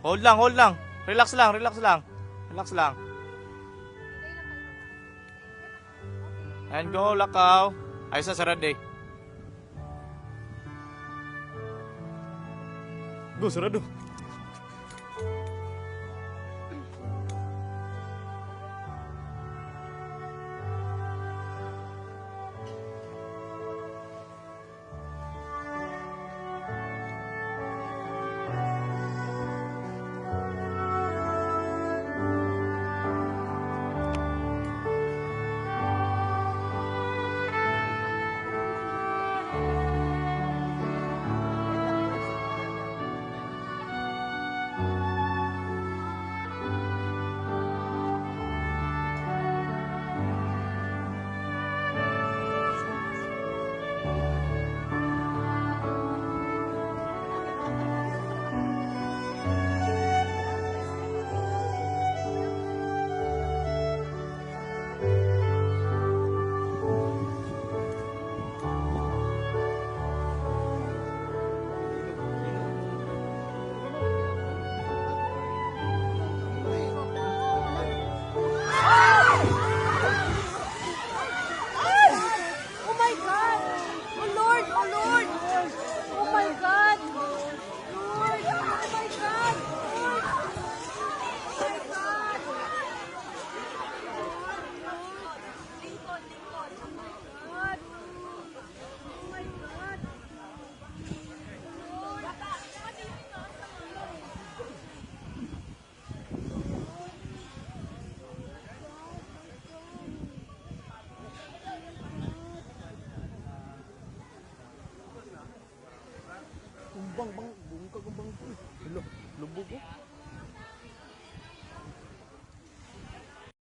Hold lang, hold lang. Relax lang, relax lang. Relax lang. And go, lakaw. Ayos na, sarad eh. Go, sarado. Oh my God! Oh Lord! Oh Lord! Oh my God! Lord! Oh my God! Lord! Oh my God! Lingkod, lingkod. Oh my God! Oh my God! Kumbang bang, buong ka kumbang ko. Hello, lubog ko.